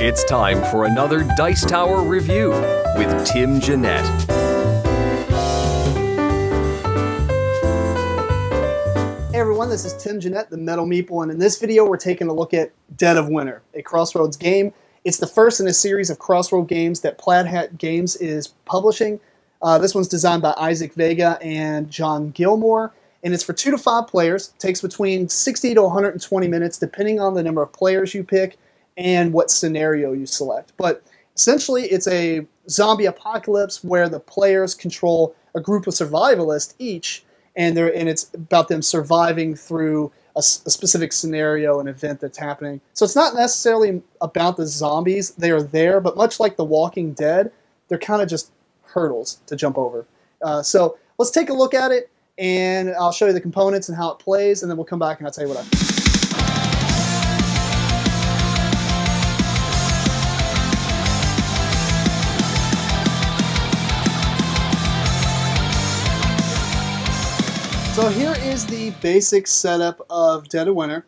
It's time for another Dice Tower review with Tim Jennette. Hey everyone, this is Tim Jennette, the Metal Meeple, and in this video we're taking a look at Dead of Winter, a Crossroads game. It's the first in a series of Crossroads games that Plaid Hat Games is publishing. This one's designed by Isaac Vega and John Gilmore, and it's for 2 to 5 players. It takes between 60 to 120 minutes, depending on the number of players you pick and what scenario you select. But essentially, it's a zombie apocalypse where the players control a group of survivalists each, and it's about them surviving through a specific scenario, an event that's happening. So it's not necessarily about the zombies. They are there, but much like The Walking Dead, they're kind of just hurdles to jump over. So let's take a look at it, and I'll show you the components and how it plays, and then we'll come back and I'll tell you what I think. So here is the basic setup of Dead of Winter.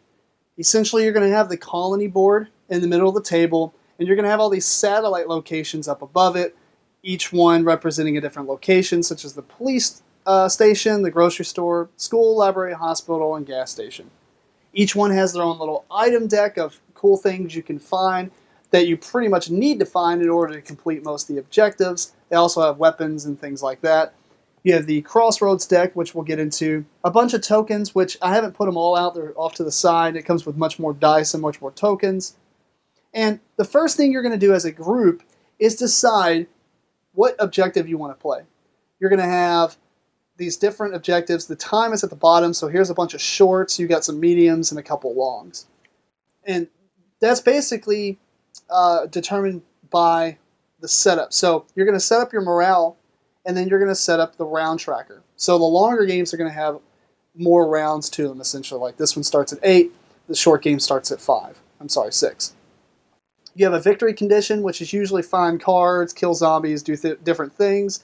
Essentially, you're going to have the colony board in the middle of the table, and you're going to have all these satellite locations up above it, each one representing a different location, such as the police station, the grocery store, school, library, hospital, and gas station. Each one has their own little item deck of cool things you can find that you pretty much need to find in order to complete most of the objectives. They also have weapons and things like that. You have the Crossroads deck, which we'll get into. A bunch of tokens, which I haven't put them all out. They're off to the side. It comes with much more dice and much more tokens. And the first thing you're going to do as a group is decide what objective you want to play. You're going to have these different objectives. The time is at the bottom, so here's a bunch of shorts. You got some mediums and a couple longs. And that's basically determined by the setup. So you're going to set up your morale, and then you're going to set up the round tracker. So the longer games are going to have more rounds to them, essentially. Like this one starts at 8, the short game starts at 6. You have a victory condition, which is usually find cards, kill zombies, do different things.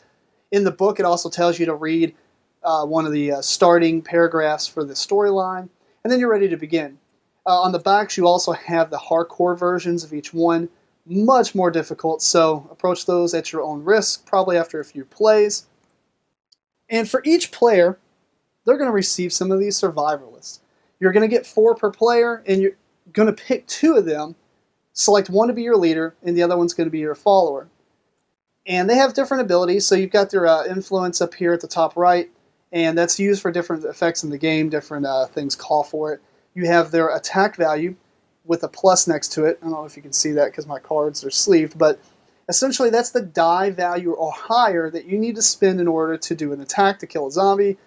In the book, it also tells you to read one of the starting paragraphs for the storyline, and then you're ready to begin. On the backs, you also have the hardcore versions of each one. Much more difficult, so approach those at your own risk, probably after a few plays. And for each player, they're going to receive some of these survivor lists. You're going to get 4 per player, and you're going to pick 2 of them, select one to be your leader, and the other one's going to be your follower. And they have different abilities, so you've got their influence up here at the top right, and that's used for different effects in the game, different things call for it. You have their attack value, with a plus next to it. I don't know if you can see that because my cards are sleeved, but essentially that's the die value or higher that you need to spend in order to do an attack to kill a zombie.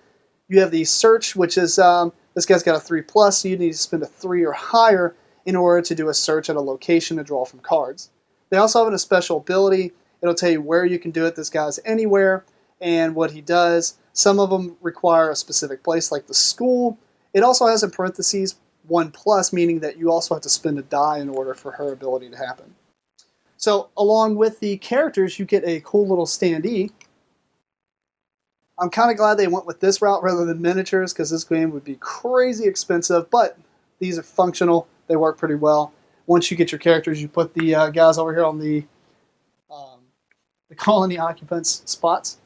You have the search, which is, this guy's got a 3+, so you need to spend a 3 or higher in order to do a search at a location to draw from cards. They also have a special ability. It'll tell you where you can do it. This guy's anywhere and what he does. Some of them require a specific place, like the school. It also has in parentheses 1+, meaning that you also have to spend a die in order for her ability to happen. So, along with the characters, you get a cool little standee. I'm kind of glad they went with this route rather than miniatures, because this game would be crazy expensive, but these are functional. They work pretty well. Once you get your characters, you put the guys over here on the colony occupants spots.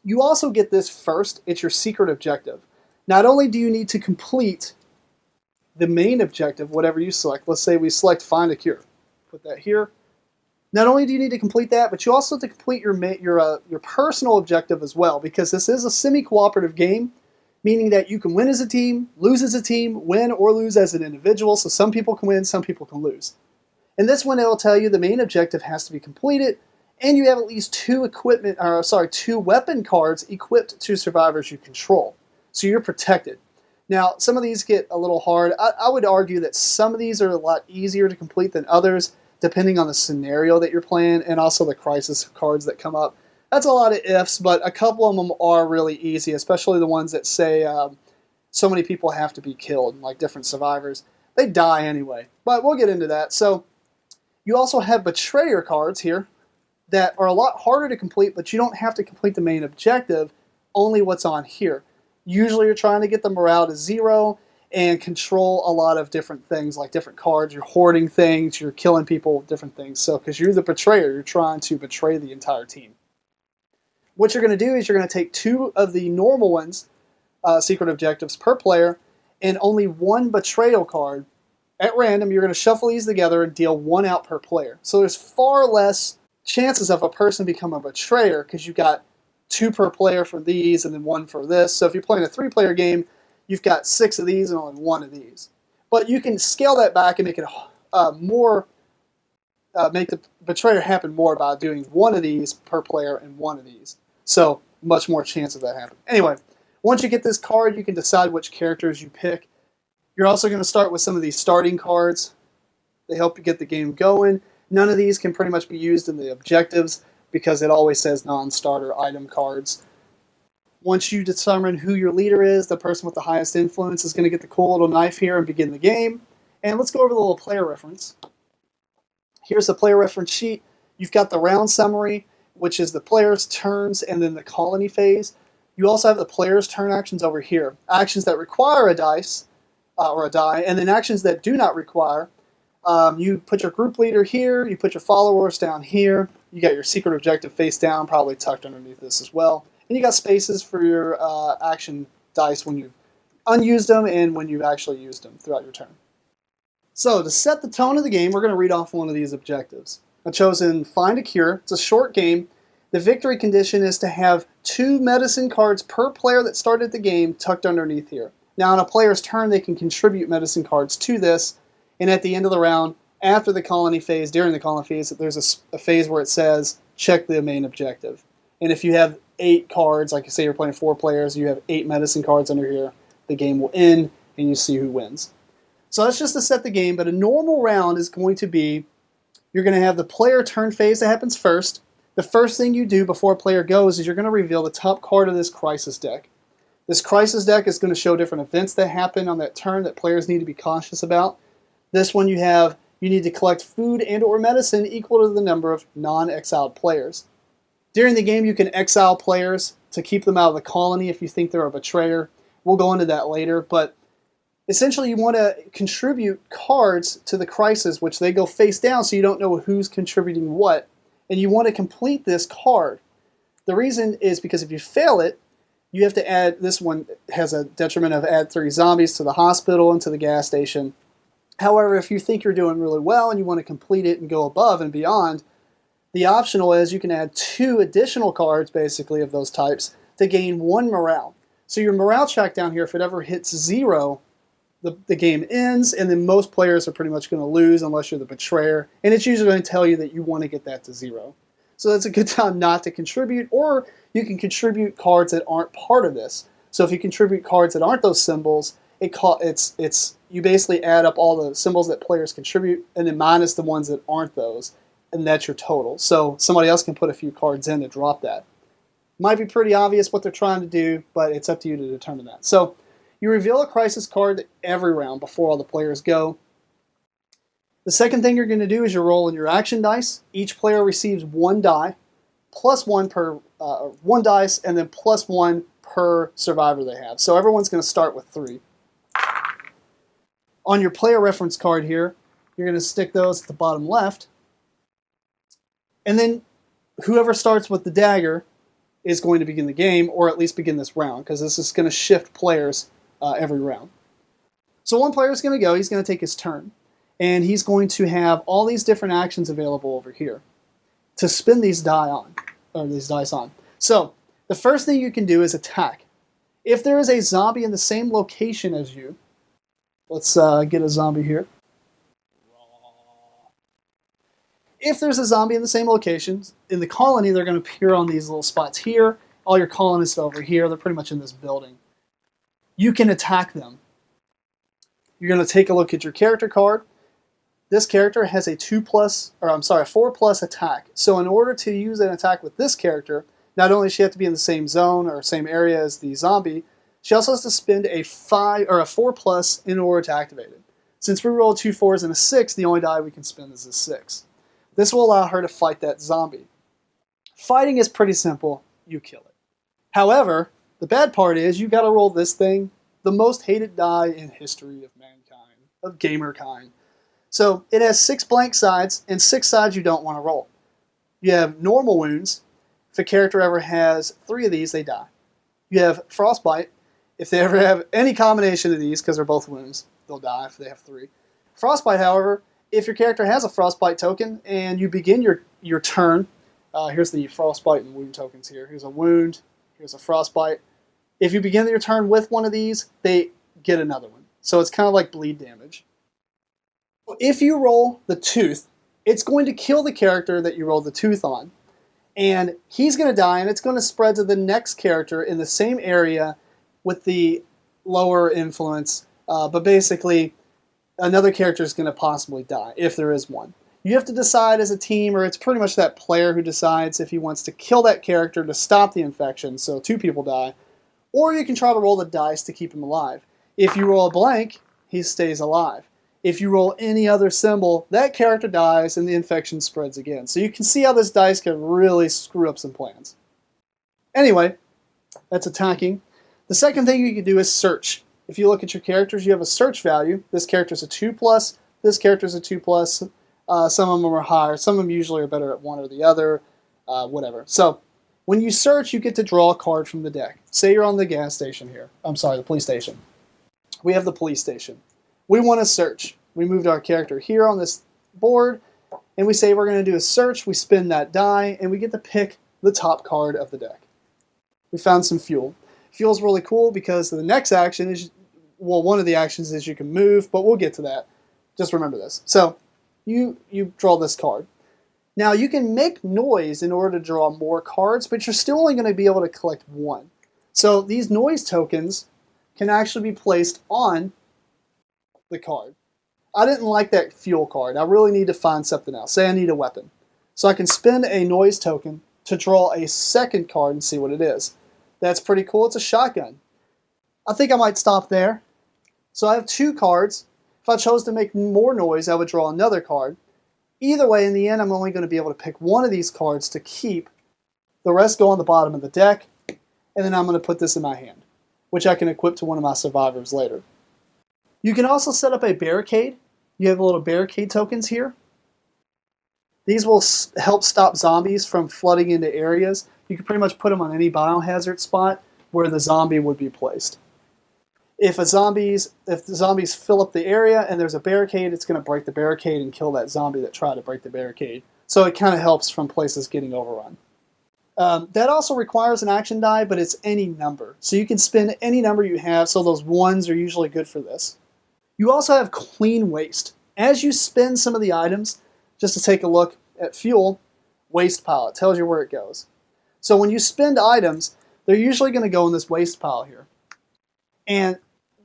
You also get this first. It's your secret objective. Not only do you need to complete the main objective, whatever you select. Let's say we select Find a Cure. Put that here. Not only do you need to complete that, but you also have to complete your personal objective as well, because this is a semi-cooperative game, meaning that you can win as a team, lose as a team, win or lose as an individual. So some people can win, some people can lose. And this one, it'll tell you the main objective has to be completed, and you have at least 2 weapon cards equipped to survivors you control. So you're protected. Now, some of these get a little hard. I would argue that some of these are a lot easier to complete than others, depending on the scenario that you're playing, and also the crisis cards that come up. That's a lot of ifs, but a couple of them are really easy, especially the ones that say so many people have to be killed, like different survivors. They die anyway, but we'll get into that. So you also have betrayer cards here that are a lot harder to complete, but you don't have to complete the main objective, only what's on here. Usually you're trying to get the morale to 0, and control a lot of different things, like different cards. You're hoarding things, you're killing people, different things. So, because you're the betrayer, you're trying to betray the entire team. What you're going to do is you're going to take 2 of the normal ones, secret objectives per player, and only 1 betrayal card. At random, you're going to shuffle these together and deal 1 out per player. So there's far less chances of a person become a betrayer because you've got 2 per player for these and then 1 for this. So if you're playing a 3-player game, you've got 6 of these and only 1 of these. But you can scale that back and make it make the betrayer happen more by doing 1 of these per player and 1 of these. So much more chance of that happening. Anyway, once you get this card, you can decide which characters you pick. You're also going to start with some of these starting cards. They help you get the game going. None of these can pretty much be used in the objectives because it always says non-starter item cards. Once you determine who your leader is, the person with the highest influence is going to get the cool little knife here and begin the game. And let's go over the little player reference. Here's the player reference sheet. You've got the round summary, which is the player's turns and then the colony phase. You also have the player's turn actions over here. Actions that require a dice or a die, and then actions that do not require. You put your group leader here, you put your followers down here, you got your secret objective face down, probably tucked underneath this as well. And you got spaces for your action dice when you've unused them and when you've actually used them throughout your turn. So to set the tone of the game, we're going to read off one of these objectives. I've chosen Find a Cure. It's a short game. The victory condition is to have 2 medicine cards per player that started the game tucked underneath here. Now on a player's turn, they can contribute medicine cards to this, and at the end of the round, after the colony phase, during the colony phase, there's a phase where it says, check the main objective. And if you have 8 cards, like you say you're playing 4 players, you have 8 medicine cards under here, the game will end, and you see who wins. So that's just to set the game, but a normal round is going to be, you're going to have the player turn phase that happens first. The first thing you do before a player goes is you're going to reveal the top card of this crisis deck. This crisis deck is going to show different events that happen on that turn that players need to be cautious about. This one you need to collect food and or medicine equal to the number of non-exiled players. During the game you can exile players to keep them out of the colony if you think they're a betrayer. We'll go into that later, but essentially you want to contribute cards to the crisis, which they go face down so you don't know who's contributing what, and you want to complete this card. The reason is because if you fail it, you have to add, this one has a detriment of add 3 zombies to the hospital and to the gas station. However, if you think you're doing really well and you want to complete it and go above and beyond, the optional is you can add 2 additional cards, basically, of those types to gain 1 morale. So your morale check down here, if it ever hits 0, the game ends, and then most players are pretty much going to lose unless you're the betrayer, and it's usually going to tell you that you want to get that to 0. So that's a good time not to contribute, or you can contribute cards that aren't part of this. So if you contribute cards that aren't those symbols, you basically add up all the symbols that players contribute, and then minus the ones that aren't those, and that's your total. So somebody else can put a few cards in to drop that. Might be pretty obvious what they're trying to do, but it's up to you to determine that. So you reveal a crisis card every round before all the players go. The second thing you're going to do is you're rolling your action dice. Each player receives 1 die, plus 1 per 1 dice, and then plus 1 per survivor they have. So everyone's going to start with 3. On your player reference card here, you're going to stick those at the bottom left. And then whoever starts with the dagger is going to begin the game, or at least begin this round, because this is going to shift players every round. So one player is going to go, he's going to take his turn, and he's going to have all these different actions available over here to spin these dice on. So the first thing you can do is attack. If there is a zombie in the same location as you, let's get a zombie here. If there's a zombie in the same location, in the colony, they're going to appear on these little spots here. All your colonists over here, they're pretty much in this building. You can attack them. You're going to take a look at your character card. This character has a 4+ attack. So in order to use an attack with this character, not only does she have to be in the same zone or same area as the zombie, she also has to spend a 4+ in order to activate it. Since we rolled 2 4s and a 6, the only die we can spend is a 6. This will allow her to fight that zombie. Fighting is pretty simple. You kill it. However, the bad part is you got to roll this thing the most hated die in history of mankind, of gamerkind. So it has 6 blank sides, and 6 sides you don't want to roll. You have normal wounds. If a character ever has 3 of these, they die. You have frostbite. If they ever have any combination of these, because they're both wounds, they'll die if they have 3. Frostbite, however, if your character has a frostbite token and you begin your turn, here's the frostbite and wound tokens here. Here's a wound, here's a frostbite. If you begin your turn with one of these, they get another one. So it's kind of like bleed damage. If you roll the tooth, it's going to kill the character that you rolled the tooth on. And he's going to die, and it's going to spread to the next character in the same area with the lower influence. But basically, another character is going to possibly die, if there is one. You have to decide as a team, or it's pretty much that player who decides if he wants to kill that character to stop the infection, so 2 people die. Or you can try to roll the dice to keep him alive. If you roll a blank, he stays alive. If you roll any other symbol, that character dies and the infection spreads again. So you can see how this dice can really screw up some plans. Anyway, that's attacking. The second thing you can do is search. If you look at your characters, you have a search value. This character's a 2+, this character's a 2+. Some of them are higher. Some of them usually are better at one or the other, whatever. So when you search, you get to draw a card from the deck. Say you're on the gas station here. I'm sorry, the police station. We have the police station. We want to search. We moved our character here on this board, and we say we're going to do a search. We spin that die, and we get to pick the top card of the deck. We found some fuel. Fuel's really cool because the next action is, well, one of the actions is you can move, but we'll get to that. Just remember this. So you draw this card. Now you can make noise in order to draw more cards, but you're still only going to be able to collect 1. So these noise tokens can actually be placed on the card. I didn't like that fuel card. I really need to find something else. Say I need a weapon. So I can spend a noise token to draw a second card and see what it is. That's pretty cool. It's a shotgun. I think I might stop there. So I have 2 cards. If I chose to make more noise, I would draw another card. Either way, in the end, I'm only going to be able to pick one of these cards to keep. The rest go on the bottom of the deck, and then I'm going to put this in my hand, which I can equip to one of my survivors later. You can also set up a barricade. You have little barricade tokens here. These will help stop zombies from flooding into areas. You can pretty much put them on any biohazard spot where the zombie would be placed. If the zombies fill up the area and there's a barricade, it's going to break the barricade and kill that zombie that tried to break the barricade. So it kind of helps from places getting overrun. That also requires an action die, but it's any number. So you can spend any number you have, so those 1s are usually good for this. You also have clean waste. As you spend some of the items, just to take a look at fuel, waste pile. It tells you where it goes. So when you spend items, they're usually going to go in this waste pile here. And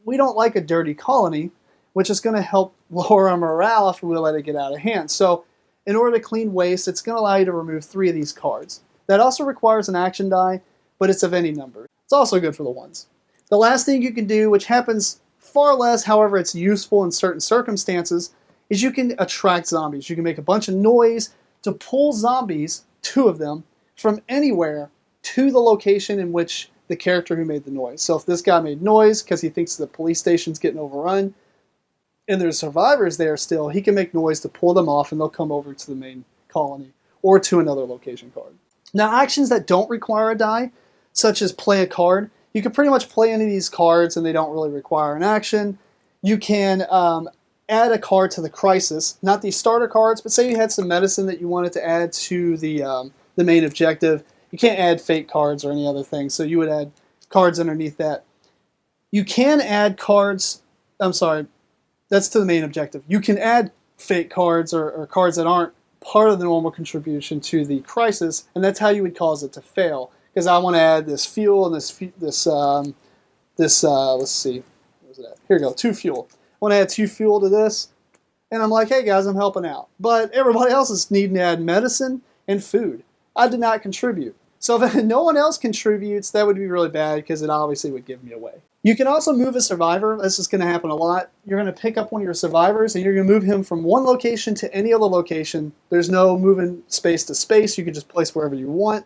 we don't like a dirty colony, which is going to help lower our morale if we let it get out of hand. So in order to clean waste, it's going to allow you to remove 3 of these cards. That also requires an action die, but it's of any number. It's also good for the 1s. The last thing you can do, which happens far less, however it's useful in certain circumstances, is you can attract zombies. You can make a bunch of noise to pull zombies, 2 of them, from anywhere to the location in which the character who made the noise. So if this guy made noise because he thinks the police station's getting overrun, and there's survivors there still, he can make noise to pull them off, and they'll come over to the main colony or to another location card. Now, actions that don't require a die, such as play a card, you can pretty much play any of these cards and they don't really require an action. You can add a card to the crisis, not these starter cards, but say you had some medicine that you wanted to add to the main objective. You can't add fate cards or any other thing, so you would add cards underneath that. You can add cards, I'm sorry, that's to the main objective. You can add fate cards or cards that aren't part of the normal contribution to the crisis, and that's how you would cause it to fail. Because I want to add this fuel and let's see, what was it at? Here we go, 2 fuel. I want to add 2 fuel to this, and I'm like, hey guys, I'm helping out. But everybody else is needing to add medicine and food. I did not contribute. So if no one else contributes, that would be really bad because it obviously would give me away. You can also move a survivor. This is going to happen a lot. You're going to pick up one of your survivors and you're going to move him from one location to any other location. There's no moving space to space. You can just place wherever you want.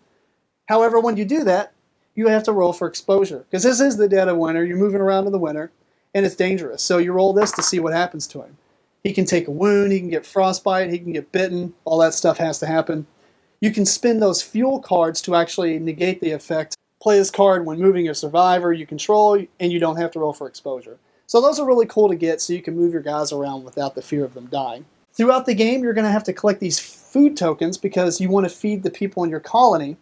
However, when you do that, you have to roll for exposure. Because this is the dead of winter. You're moving around in the winter, and it's dangerous. So you roll this to see what happens to him. He can take a wound, he can get frostbite, he can get bitten. All that stuff has to happen. You can spin those fuel cards to actually negate the effect. Play this card when moving a survivor you control, and you don't have to roll for exposure. So those are really cool to get, so you can move your guys around without the fear of them dying. Throughout the game, you're going to have to collect these food tokens because you want to feed the people in your colony.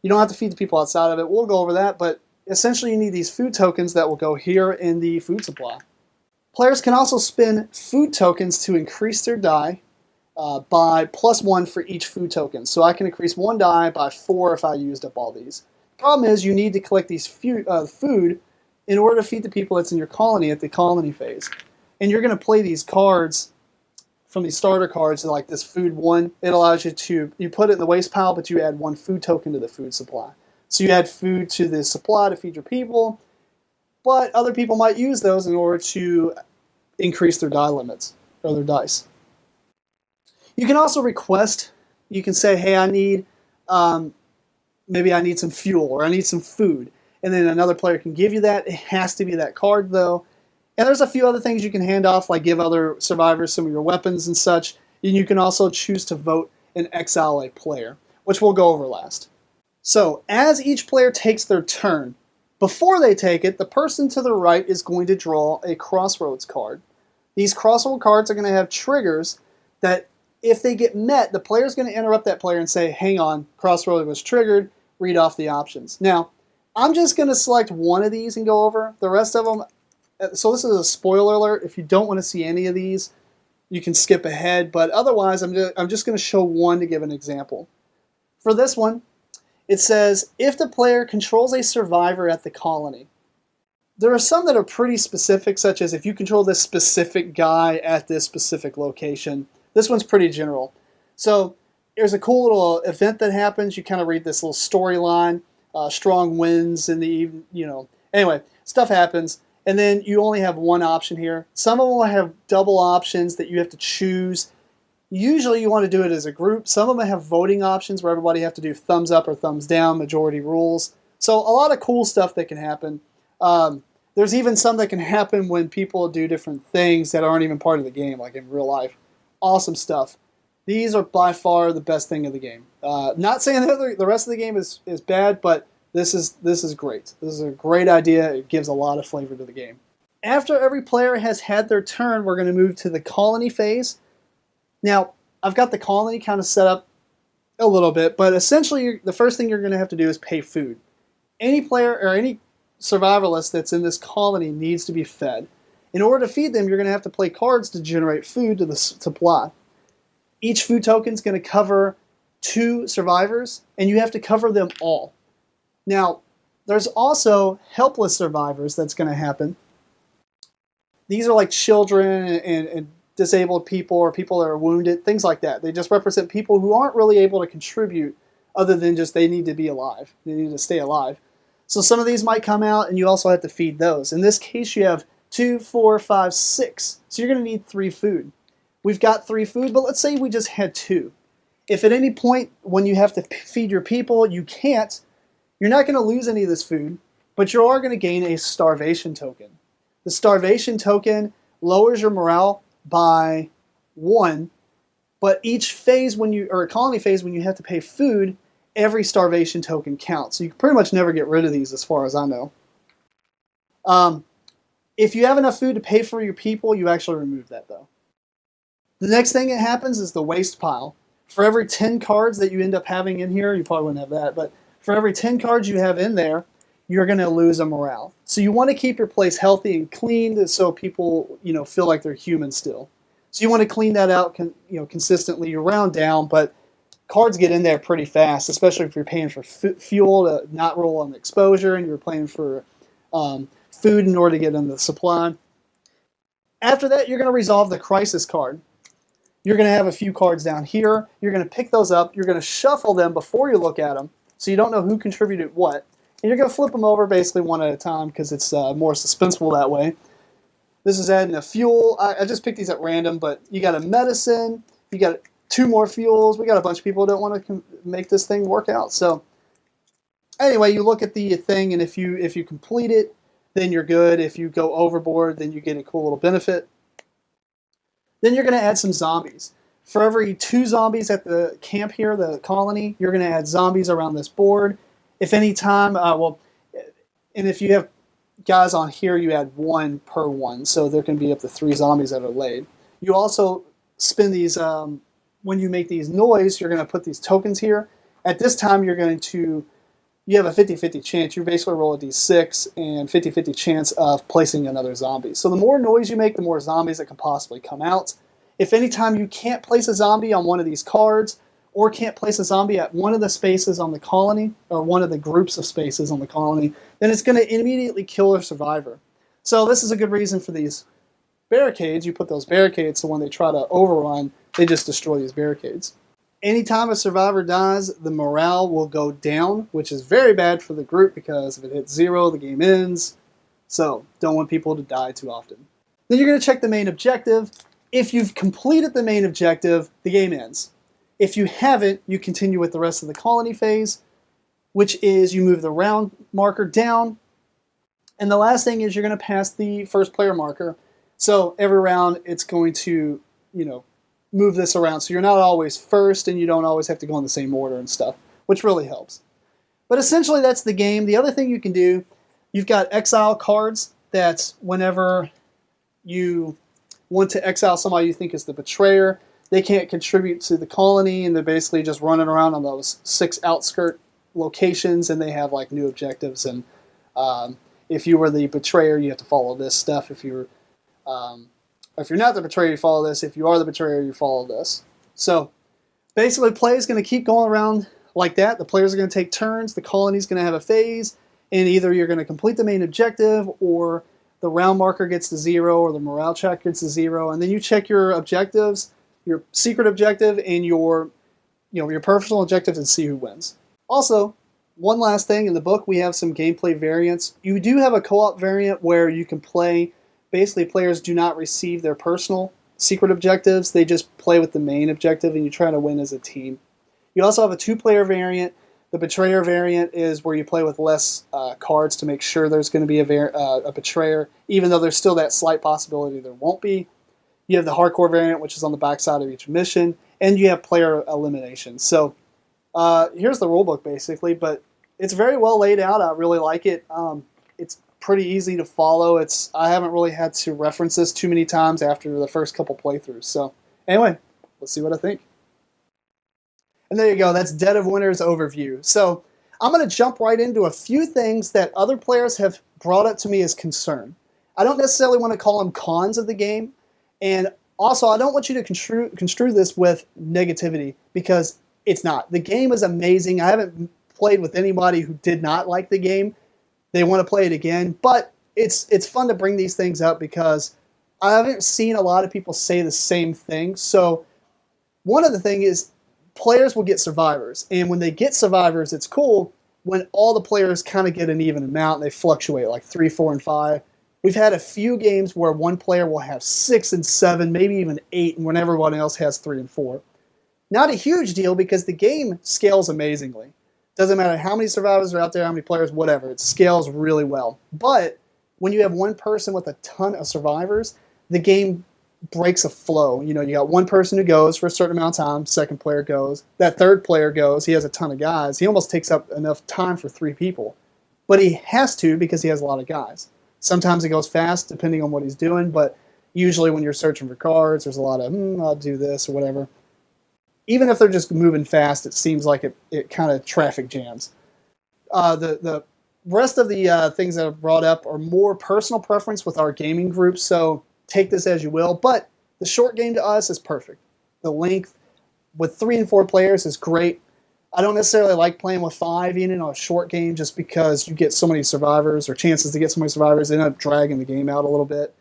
You don't have to feed the people outside of it. We'll go over that, but essentially you need these food tokens that will go here in the food supply. Players can also spend food tokens to increase their die by +1 for each food token. So I can increase 1 die by 4 if I used up all these. Problem is, you need to collect these food in order to feed the people that's in your colony at the colony phase. And you're going to play these cards from these starter cards, like this food 1. It allows you put it in the waste pile, but you add 1 food token to the food supply. So you add food to the supply to feed your people, but other people might use those in order to increase their die limits, or their dice. You can also request, you can say, hey, I need... maybe I need some fuel or I need some food. And then another player can give you that. It has to be that card, though. And there's a few other things you can hand off, like give other survivors some of your weapons and such. And you can also choose to vote and exile a player, which we'll go over last. So, as each player takes their turn, before they take it, the person to the right is going to draw a crossroads card. These crossroads cards are going to have triggers that, if they get met, the player's going to interrupt that player and say, hang on, crossroad was triggered, read off the options. Now, I'm just going to select one of these and go over. The rest of them, so this is a spoiler alert. If you don't want to see any of these, you can skip ahead. But otherwise, I'm just going to show one to give an example. For this one, it says, if the player controls a survivor at the colony. There are some that are pretty specific, such as if you control this specific guy at this specific location. This one's pretty general. So there's a cool little event that happens. You kind of read this little storyline, strong winds in the evening, Anyway, stuff happens. And then you only have one option here. Some of them will have double options that you have to choose. Usually you want to do it as a group. Some of them have voting options where everybody have to do thumbs up or thumbs down, majority rules. So a lot of cool stuff that can happen. There's even some that can happen when people do different things that aren't even part of the game, like in real life. Awesome stuff. These are by far the best thing of the game. Not saying that the rest of the game is bad, but this is great. This is a great idea. It gives a lot of flavor to the game. After every player has had their turn, we're going to move to the colony phase. Now, I've got the colony kind of set up a little bit, but essentially the first thing you're going to have to do is pay food. Any player or any survivalist that's in this colony needs to be fed. In order to feed them, you're going to have to play cards to generate food to the supply. Each food token is going to cover 2 survivors, and you have to cover them all. Now, there's also helpless survivors that's going to happen. These are like children and disabled people or people that are wounded, things like that. They just represent people who aren't really able to contribute other than just they need to be alive. They need to stay alive. So some of these might come out, and you also have to feed those. In this case, you have 2, 4, 5, 6. So you're going to need 3 food. We've got 3 food, but let's say we just had 2. If at any point when you have to feed your people, you can't, you're not going to lose any of this food, but you are going to gain a starvation token. The starvation token lowers your morale by 1, but each phase or colony phase when you have to pay food, every starvation token counts. So you can pretty much never get rid of these as far as I know. If you have enough food to pay for your people, you actually remove that though. The next thing that happens is the waste pile. For every 10 cards that you end up having in here, you probably wouldn't have that, but for every 10 cards you have in there, you're going to lose a morale. So you want to keep your place healthy and clean so people, feel like they're human still. So you want to clean that out, consistently. You round down, but cards get in there pretty fast, especially if you're paying for fuel to not roll on exposure, and you're paying for food in order to get in the supply. After that, you're going to resolve the crisis card. You're going to have a few cards down here. You're going to pick those up. You're going to shuffle them before you look at them, so you don't know who contributed what. And you're going to flip them over basically one at a time because it's more suspenseful that way. This is adding a fuel. I just picked these at random, but you got a medicine. You got 2 more fuels. We got a bunch of people who don't want to make this thing work out. So Anyway, you look at the thing, and if you complete it, then you're good. If you go overboard, then you get a cool little benefit. Then you're going to add some zombies. For every 2 zombies at the camp here, the colony, you're going to add zombies around this board. If any time, and if you have guys on here, you add 1 per one, so there can be up to 3 zombies that are laid. You also spend these, when you make these noise, you're going to put these tokens here. At this time, you have a 50-50 chance. You basically roll a d6 and 50-50 chance of placing another zombie. So the more noise you make, the more zombies that can possibly come out. If any time you can't place a zombie on one of these cards, or can't place a zombie at one of the spaces on the colony, or one of the groups of spaces on the colony, then it's going to immediately kill a survivor. So this is a good reason for these barricades. You put those barricades so when they try to overrun, they just destroy these barricades. Anytime a survivor dies, the morale will go down, which is very bad for the group because if it hits 0, the game ends. So, don't want people to die too often. Then you're going to check the main objective. If you've completed the main objective, the game ends. If you haven't, you continue with the rest of the colony phase, which is you move the round marker down. And the last thing is you're going to pass the first player marker. So, every round it's going to, move this around, so you're not always first and you don't always have to go in the same order and stuff, which really helps. But essentially that's the game. The other thing you can do, you've got exile cards. That's whenever you want to exile somebody you think is the betrayer, they can't contribute to the colony and they're basically just running around on those 6 outskirt locations and they have like new objectives, and if you were the betrayer you have to follow this stuff. If you're not the betrayer, you follow this. If you are the betrayer, you follow this. So basically, play is going to keep going around like that. The players are going to take turns. The colony is going to have a phase. And either you're going to complete the main objective, or the round marker gets to 0, or the morale check gets to 0. And then you check your objectives, your secret objective, and your personal objectives, and see who wins. Also, one last thing. In the book, we have some gameplay variants. You do have a co-op variant where you can play. Basically, players do not receive their personal secret objectives. They just play with the main objective, and you try to win as a team. You also have a 2-player variant. The betrayer variant is where you play with less cards to make sure there's going to be a betrayer, even though there's still that slight possibility there won't be. You have the hardcore variant, which is on the backside of each mission, and you have player elimination. So here's the rulebook, basically, but it's very well laid out. I really like it. It's pretty easy to follow. I haven't really had to reference this too many times after the first couple playthroughs. So anyway, let's see what I think. And there you go. That's Dead of Winter's overview. So I'm going to jump right into a few things that other players have brought up to me as concern. I don't necessarily want to call them cons of the game. And also, I don't want you to construe this with negativity, because it's not. The game is amazing. I haven't played with anybody who did not like the game. They want to play it again, but it's fun to bring these things up because I haven't seen a lot of people say the same thing. So one of the things is players will get survivors, and when they get survivors, it's cool when all the players kind of get an even amount. And they fluctuate like 3, 4, and 5. We've had a few games where one player will have 6 and 7, maybe even 8, and when everyone else has 3 and 4. Not a huge deal because the game scales amazingly. Doesn't matter how many survivors are out there, how many players, whatever. It scales really well. But when you have one person with a ton of survivors, the game breaks a flow. You got one person who goes for a certain amount of time, second player goes, that third player goes, he has a ton of guys. He almost takes up enough time for 3 people. But he has to because he has a lot of guys. Sometimes it goes fast depending on what he's doing, but usually when you're searching for cards, there's a lot of, I'll do this or whatever. Even if they're just moving fast, it seems like it kind of traffic jams. The rest of the things that I've brought up are more personal preference with our gaming group, so take this as you will. But the short game to us is perfect. The length with 3 and 4 players is great. I don't necessarily like playing with 5 even on a short game just because you get so many survivors or chances to get so many survivors. They end up dragging the game out a little bit.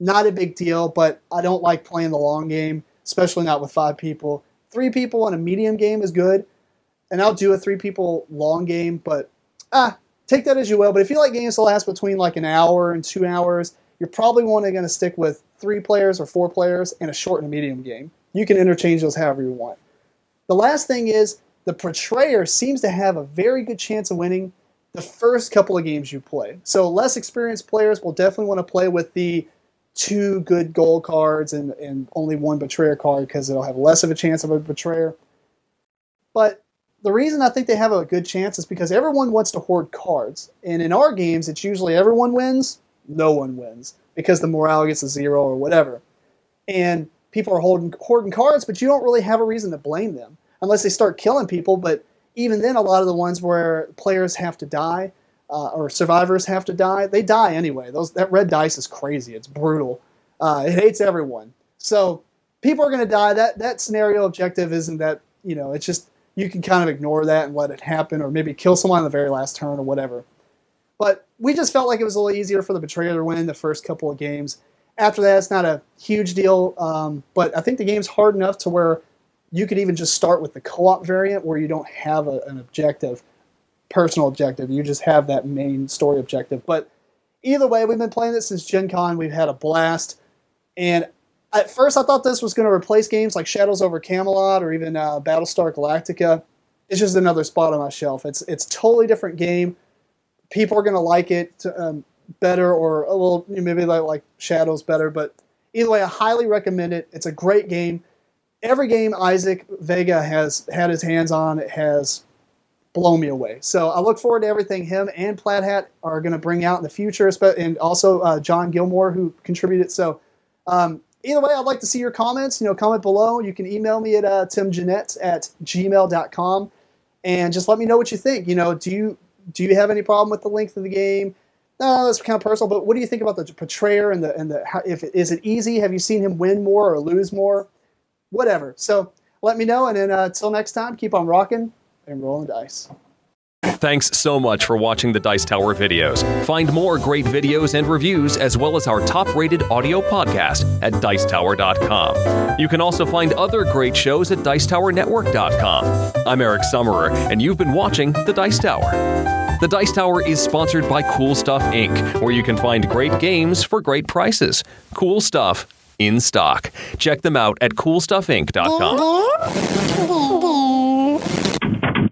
Not a big deal, but I don't like playing the long game, especially not with 5 people. 3 people in a medium game is good, and I'll do a 3 people long game, but take that as you will. But if you like games to last between like an hour and 2 hours, you're probably only going to stick with 3 players or 4 players in a short and a medium game. You can interchange those however you want. The last thing is the portrayer seems to have a very good chance of winning the first couple of games you play. So less experienced players will definitely want to play with the 2 good gold cards and only 1 betrayer card because it'll have less of a chance of a betrayer. But the reason I think they have a good chance is because everyone wants to hoard cards. And in our games, it's usually everyone wins, no one wins, because the morale gets a 0 or whatever. And people are hoarding cards, but you don't really have a reason to blame them unless they start killing people. But even then, a lot of the ones where players have to die or survivors have to die, they die anyway. That red dice is crazy. It's brutal. It hates everyone. So people are going to die. That scenario objective isn't that, it's just you can kind of ignore that and let it happen or maybe kill someone on the very last turn or whatever. But we just felt like it was a little easier for the betrayer to win the first couple of games. After that, it's not a huge deal, but I think the game's hard enough to where you could even just start with the co-op variant where you don't have an objective, personal objective. You just have that main story objective. But either way, we've been playing this since Gen Con. We've had a blast. And at first, I thought this was going to replace games like Shadows over Camelot or even Battlestar Galactica. It's just another spot on my shelf. It's a totally different game. People are going to like it better, or a little maybe like Shadows better. But either way, I highly recommend it. It's a great game. Every game Isaac Vega has had his hands on, it has blown me away. So I look forward to everything him and Plaid Hat are going to bring out in the future, and also John Gilmore, who contributed. So either way, I'd like to see your comments. Comment below. You can email me at timjennette@gmail.com, and just let me know what you think. Do you have any problem with the length of the game? No, that's kind of personal. But what do you think about the betrayer and is it easy? Have you seen him win more or lose more? Whatever. So let me know, and then until next time, keep on rocking and rolling dice. Thanks so much for watching the Dice Tower videos. Find more great videos and reviews, as well as our top-rated audio podcast at Dicetower.com. You can also find other great shows at Dicetowernetwork.com. I'm Eric Summerer, and you've been watching The Dice Tower. The Dice Tower is sponsored by Cool Stuff Inc., where you can find great games for great prices. Cool stuff in stock. Check them out at CoolStuffInc.com.